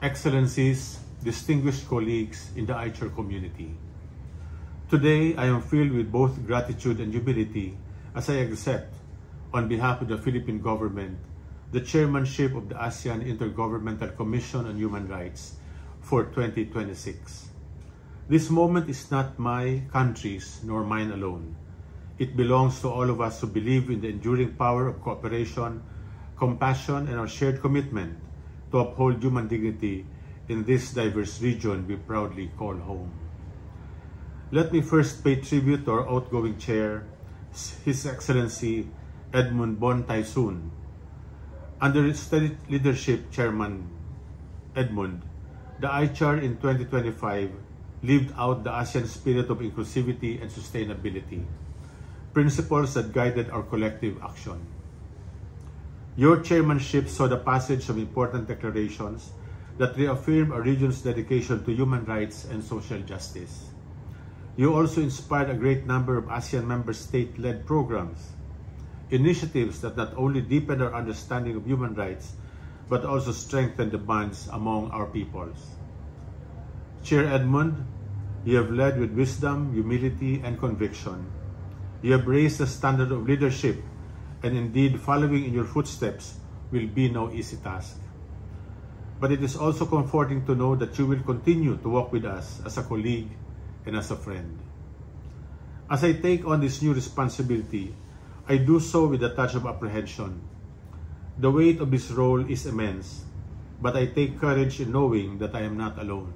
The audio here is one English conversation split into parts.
Excellencies, distinguished colleagues in the ICHAR community. Today, I am filled with both gratitude and humility as I accept, on behalf of the Philippine government, the chairmanship of the ASEAN Intergovernmental Commission on Human Rights for 2026. This moment is not my country's nor mine alone. It belongs to all of us who believe in the enduring power of cooperation, compassion, and our shared commitment to uphold human dignity in this diverse region we proudly call home. Let me first pay tribute to our outgoing chair, His Excellency Edmund Bon Tai-soon. Under his steady leadership, Chairman Edmund, the ICHAR in 2025 lived out the ASEAN spirit of inclusivity and sustainability, principles that guided our collective action. Your chairmanship saw the passage of important declarations that reaffirm our region's dedication to human rights and social justice. You also inspired a great number of ASEAN member state-led programs, initiatives that not only deepen our understanding of human rights, but also strengthen the bonds among our peoples. Chair Edmund, you have led with wisdom, humility, and conviction. You have raised the standard of leadership, and indeed following in your footsteps will be no easy task. But it is also comforting to know that you will continue to walk with us as a colleague and as a friend. As I take on this new responsibility, I do so with a touch of apprehension. The weight of this role is immense, but I take courage in knowing that I am not alone.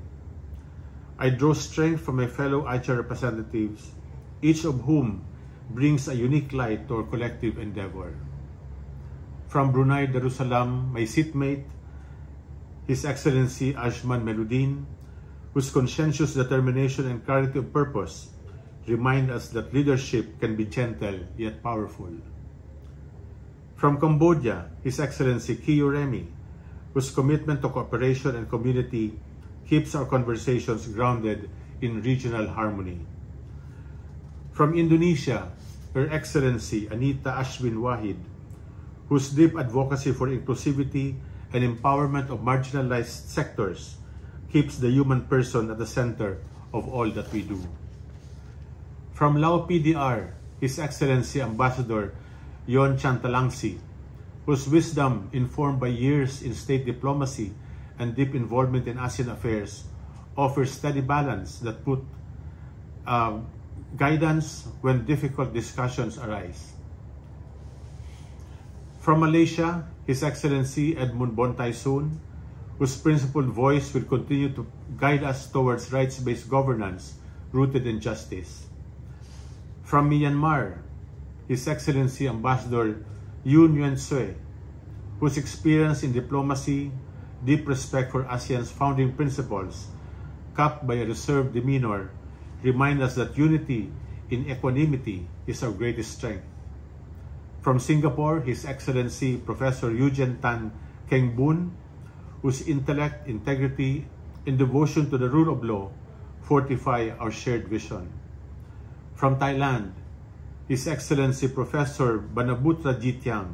I draw strength from my fellow ICHAR representatives, each of whom brings a unique light to our collective endeavor. From Brunei Darussalam, my seatmate, His Excellency Ajman Meludin, whose conscientious determination and clarity of purpose remind us that leadership can be gentle yet powerful. From Cambodia, His Excellency Kiyo Remy, whose commitment to cooperation and community keeps our conversations grounded in regional harmony. From Indonesia, Her Excellency Anita Ashwin Wahid, whose deep advocacy for inclusivity and empowerment of marginalized sectors keeps the human person at the center of all that we do. From Lao PDR, His Excellency Ambassador Yon Chantalangsi, whose wisdom, informed by years in state diplomacy and deep involvement in ASEAN affairs, offers steady balance that put guidance when difficult discussions arise. From Malaysia, His Excellency Edmund Bon Tai-soon, whose principled voice will continue to guide us towards rights-based governance rooted in justice. From Myanmar, His Excellency Ambassador Yoon Yuan Sue, whose experience in diplomacy, deep respect for ASEAN's founding principles, capped by a reserved demeanor, remind us that unity in equanimity is our greatest strength. From Singapore, His Excellency Professor Eugen Tan Keng Boon, whose intellect, integrity, and devotion to the rule of law fortify our shared vision. From Thailand, His Excellency Professor Banabutra Jitiang,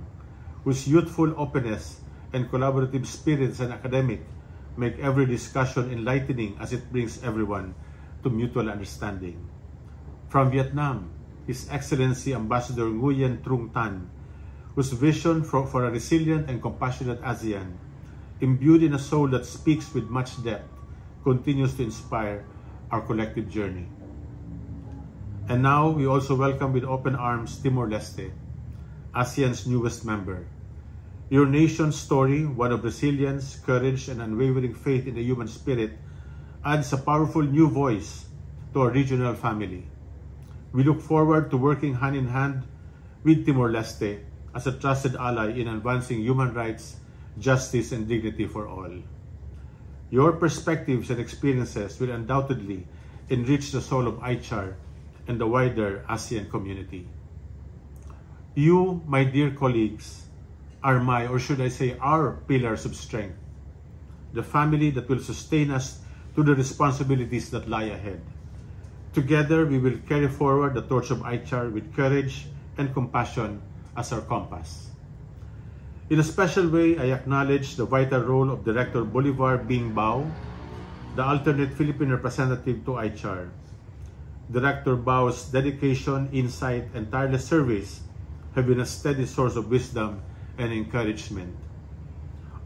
whose youthful openness and collaborative spirit as an academic make every discussion enlightening as it brings everyone to mutual understanding. From Vietnam, His Excellency Ambassador Nguyen Trung Tan, whose vision for a resilient and compassionate ASEAN, imbued in a soul that speaks with much depth, continues to inspire our collective journey. And now, we also welcome with open arms Timor-Leste, ASEAN's newest member. Your nation's story, one of resilience, courage, and unwavering faith in the human spirit, adds a powerful new voice to our regional family. We look forward to working hand in hand with Timor-Leste as a trusted ally in advancing human rights, justice, and dignity for all. Your perspectives and experiences will undoubtedly enrich the soul of ICHAR and the wider ASEAN community. You, my dear colleagues, are my, or should I say, our pillars of strength, the family that will sustain us to the responsibilities that lie ahead. Together, we will carry forward the torch of ICHAR with courage and compassion as our compass. In a special way, I acknowledge the vital role of Director Bolivar Bing Bao, the alternate Philippine representative to ICHAR. Director Bao's dedication, insight, and tireless service have been a steady source of wisdom and encouragement.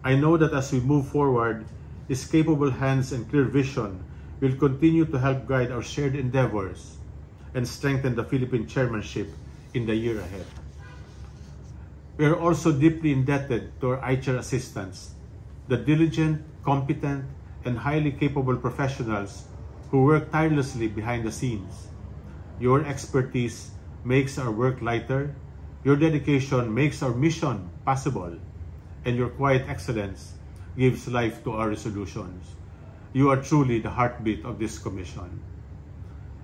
I know that as we move forward, his capable hands and clear vision will continue to help guide our shared endeavors and strengthen the Philippine chairmanship in the year ahead. We are also deeply indebted to our ICHAR assistants, the diligent, competent, and highly capable professionals who work tirelessly behind the scenes. Your expertise makes our work lighter, your dedication makes our mission possible, and your quiet excellence gives life to our resolutions. You are truly the heartbeat of this commission.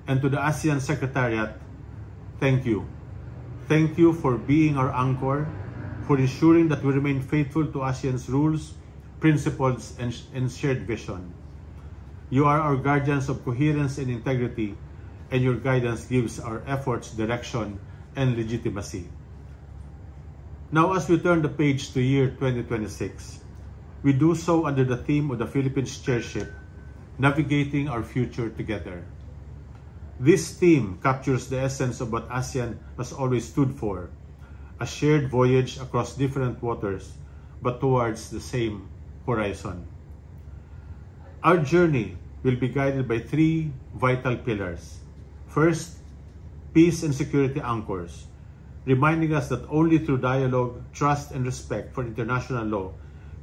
And to the ASEAN Secretariat, thank you. Thank you for being our anchor, for ensuring that we remain faithful to ASEAN's rules, principles, and shared vision. You are our guardians of coherence and integrity, and your guidance gives our efforts direction and legitimacy. Now, as we turn the page to year 2026, we do so under the theme of the Philippines Chairship, Navigating Our Future Together. This theme captures the essence of what ASEAN has always stood for, a shared voyage across different waters, but towards the same horizon. Our journey will be guided by three vital pillars. First, peace and security anchors, reminding us that only through dialogue, trust, and respect for international law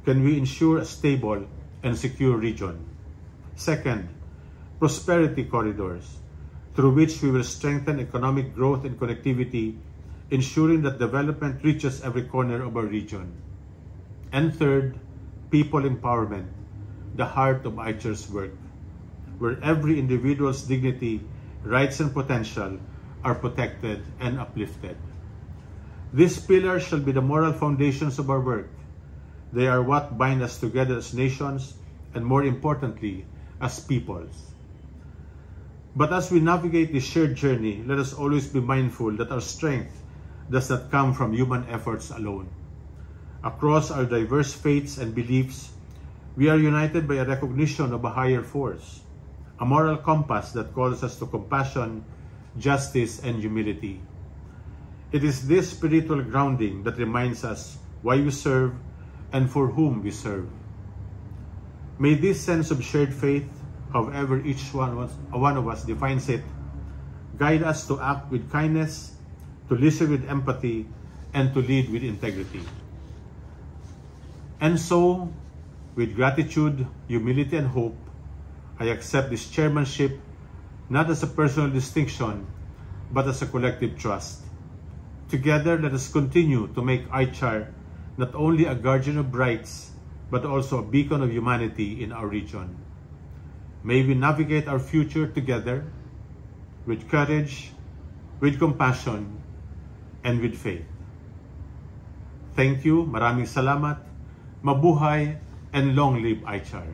can we ensure a stable and secure region. Second, prosperity corridors, through which we will strengthen economic growth and connectivity, ensuring that development reaches every corner of our region. And third, people empowerment, the heart of ICHAR's work, where every individual's dignity, rights, and potential are protected and uplifted. These pillars shall be the moral foundations of our work. They are what bind us together as nations, and more importantly, as peoples. But as we navigate this shared journey, let us always be mindful that our strength does not come from human efforts alone. Across our diverse faiths and beliefs, we are united by a recognition of a higher force, a moral compass that calls us to compassion, justice, and humility. It is this spiritual grounding that reminds us why we serve and for whom we serve. May this sense of shared faith, however each one of us defines it, guide us to act with kindness, to listen with empathy, and to lead with integrity. And so, with gratitude, humility, and hope, I accept this chairmanship not as a personal distinction, but as a collective trust. Together, let us continue to make ICHAR not only a guardian of rights, but also a beacon of humanity in our region. May we navigate our future together with courage, with compassion, and with faith. Thank you, maraming salamat, mabuhay, and long live ICHAR.